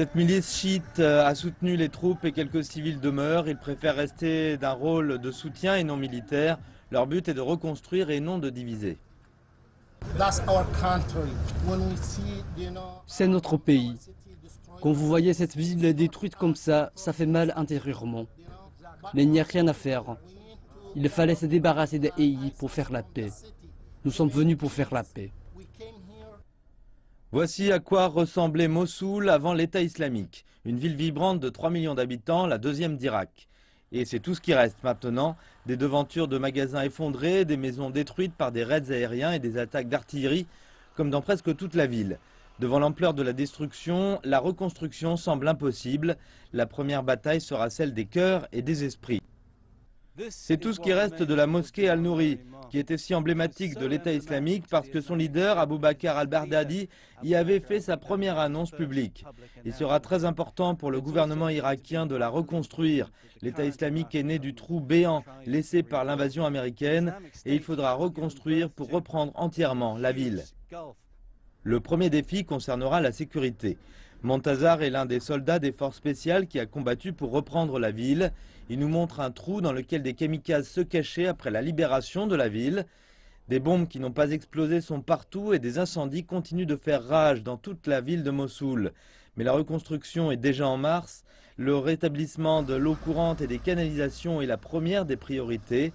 Cette milice chiite a soutenu les troupes et quelques civils demeurent. Ils préfèrent rester d'un rôle de soutien et non militaire. Leur but est de reconstruire et non de diviser. C'est notre pays. Quand vous voyez cette ville détruite comme ça fait mal intérieurement. Mais il n'y a rien à faire. Il fallait se débarrasser des Haïs pour faire la paix. Nous sommes venus pour faire la paix. Voici à quoi ressemblait Mossoul avant l'État islamique. Une ville vibrante de 3 millions d'habitants, la deuxième d'Irak. Et c'est tout ce qui reste maintenant. Des devantures de magasins effondrés, des maisons détruites par des raids aériens et des attaques d'artillerie, comme dans presque toute la ville. Devant l'ampleur de la destruction, la reconstruction semble impossible. La première bataille sera celle des cœurs et des esprits. C'est tout ce qui reste de la mosquée Al-Nouri, qui était si emblématique de l'État islamique parce que son leader, Abu Bakr al-Baghdadi, y avait fait sa première annonce publique. Il sera très important pour le gouvernement irakien de la reconstruire. L'État islamique est né du trou béant laissé par l'invasion américaine et il faudra reconstruire pour reprendre entièrement la ville. Le premier défi concernera la sécurité. Montazar est l'un des soldats des forces spéciales qui a combattu pour reprendre la ville. Il nous montre un trou dans lequel des kamikazes se cachaient après la libération de la ville. Des bombes qui n'ont pas explosé sont partout et des incendies continuent de faire rage dans toute la ville de Mossoul. Mais la reconstruction est déjà en marche. Le rétablissement de l'eau courante et des canalisations est la première des priorités.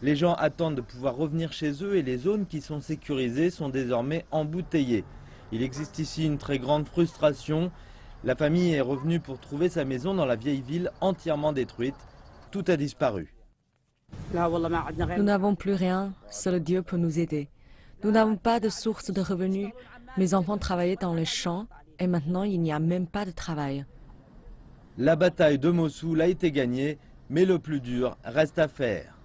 Les gens attendent de pouvoir revenir chez eux et les zones qui sont sécurisées sont désormais embouteillées. Il existe ici une très grande frustration. La famille est revenue pour trouver sa maison dans la vieille ville entièrement détruite. Tout a disparu. Nous n'avons plus rien, seul Dieu peut nous aider. Nous n'avons pas de source de revenus. Mes enfants travaillaient dans les champs et maintenant il n'y a même pas de travail. La bataille de Mossoul a été gagnée, mais le plus dur reste à faire.